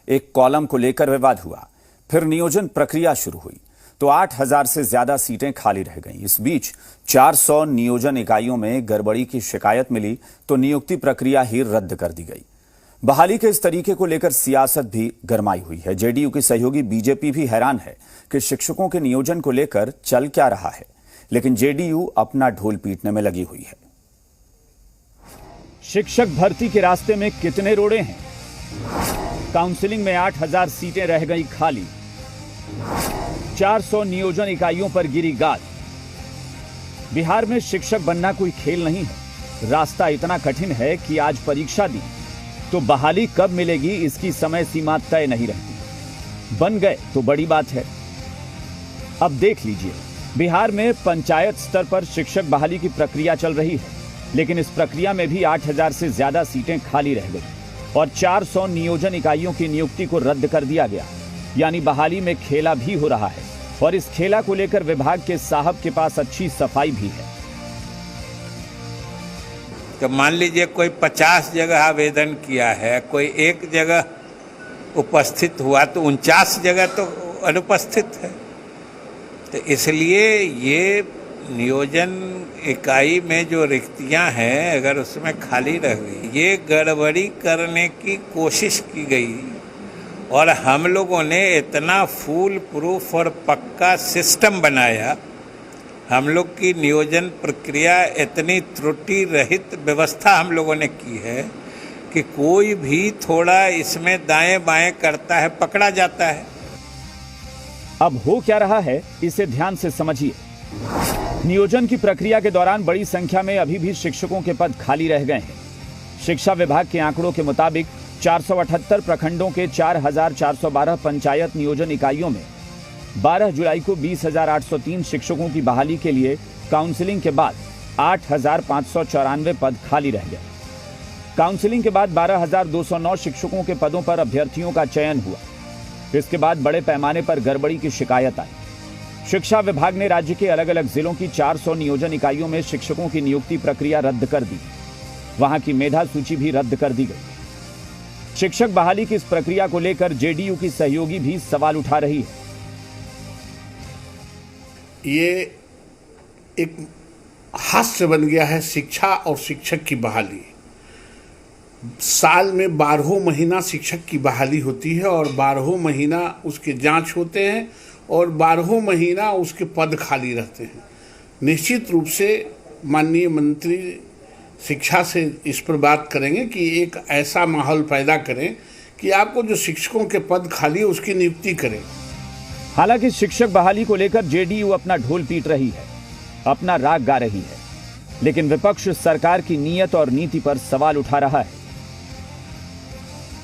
एक कॉलम को लेकर विवाद हुआ। फिर नियोजन प्रक्रिया शुरू हुई तो 8,000 से ज्यादा सीटें खाली रह गईं। इस बीच 400 नियोजन इकाइयों में गड़बड़ी की शिकायत मिली तो नियुक्ति प्रक्रिया ही रद्द कर दी गई। बहाली के इस तरीके को लेकर सियासत भी गरमाई हुई है। जेडीयू की सहयोगी बीजेपी भी हैरान है कि शिक्षकों के नियोजन को लेकर चल क्या रहा है, लेकिन जेडीयू अपना ढोल पीटने में लगी हुई है। शिक्षक भर्ती के रास्ते में कितने रोड़े हैं? काउंसलिंग में 8,000 सीटें रह गई खाली। 400 नियोजन इकाइयों पर गिरी गाज। बिहार में शिक्षक बनना कोई खेल नहीं है। रास्ता इतना कठिन है कि आज परीक्षा दी तो बहाली कब मिलेगी इसकी समय सीमा तय नहीं रहती। बन गए तो बड़ी बात है। अब देख लीजिए, बिहार में पंचायत स्तर पर शिक्षक बहाली की प्रक्रिया चल रही है, लेकिन इस प्रक्रिया में भी 8,000 से ज्यादा सीटें खाली रह गई और 400 नियोजन इकाइयों की नियुक्ति को रद्द कर दिया गया। यानी बहाली में खेला भी हो रहा है और इस खेला को लेकर विभाग के साहब के पास अच्छी सफाई भी है। तो मान लीजिए कोई 50 जगह आवेदन किया है, कोई एक जगह उपस्थित हुआ तो 49 जगह तो अनुपस्थित है। तो इसलिए ये नियोजन इकाई में जो रिक्तियां हैं, अगर उसमें खाली रह गई, ये गड़बड़ी करने की कोशिश की गई और हम लोगों ने इतना फूल प्रूफ और पक्का सिस्टम बनाया, हम लोग की नियोजन प्रक्रिया इतनी त्रुटि रहित व्यवस्था हम लोगों ने की है कि कोई भी थोड़ा इसमें दाएं बाएं करता है पकड़ा जाता है। अब हो क्या रहा है इसे ध्यान से समझिए। नियोजन की प्रक्रिया के दौरान बड़ी संख्या में अभी भी शिक्षकों के पद खाली रह गए हैं। शिक्षा विभाग के आंकड़ों के मुताबिक 478 प्रखंडों के 4,412 पंचायत नियोजन इकाइयों में 12 जुलाई को 20,803 शिक्षकों की बहाली के लिए काउंसलिंग के बाद 8,594 पद खाली रह गए। काउंसलिंग के बाद 12,209 शिक्षकों के पदों पर अभ्यर्थियों का चयन हुआ। इसके बाद बड़े पैमाने पर गड़बड़ी की शिकायत आई। शिक्षा विभाग ने राज्य के अलग अलग जिलों की 400 नियोजन इकाइयों में शिक्षकों की नियुक्ति प्रक्रिया रद्द कर दी। वहां की मेधा सूची भी रद्द कर दी गई। शिक्षक बहाली की इस प्रक्रिया को लेकर जेडीयू की सहयोगी भी सवाल उठा रही है। ये एक हास्य बन गया है शिक्षा और शिक्षक की बहाली। साल में 12 महीना शिक्षक की बहाली होती है और 12 महीना उसके जांच होते हैं और 12 महीना उसके पद खाली रहते हैं। निश्चित रूप से माननीय मंत्री शिक्षा से इस पर बात करेंगे कि एक ऐसा माहौल पैदा करें कि आपको जो शिक्षकों के पद खाली है उसकी नियुक्ति करें। हालांकि शिक्षक बहाली को लेकर जेडीयू अपना ढोल पीट रही है, अपना राग गा रही है, लेकिन विपक्ष सरकार की नीयत और नीति पर सवाल उठा रहा है।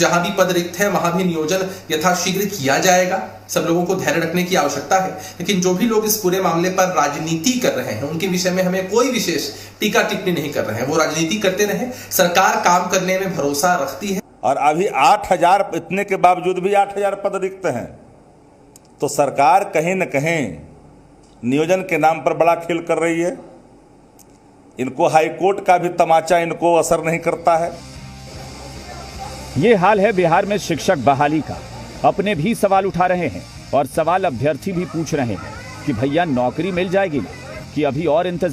जहां भी पद रिक्त है वहां भी नियोजन यथाशीघ्र किया जाएगा। सब लोगों को धैर्य रखने की आवश्यकता है, लेकिन जो भी लोग इस पूरे मामले पर राजनीति कर रहे हैं उनके विषय में हमें कोई विशेष टीका टिप्पणी नहीं कर रहे हैं। वो राजनीति करते रहे, सरकार काम करने में भरोसा रखती है। और अभी 8,000 इतने के बावजूद भी 8,000 पद रिक्त हैं, तो सरकार कहीं न कहीं नियोजन के नाम पर बड़ा खेल कर रही है। इनको हाईकोर्ट का भी तमाचा इनको असर नहीं करता है। ये हाल है बिहार में शिक्षक बहाली का। अपने भी सवाल उठा रहे हैं और सवाल अभ्यर्थी भी पूछ रहे हैं कि भैया नौकरी मिल जाएगी कि अभी और इंतजार।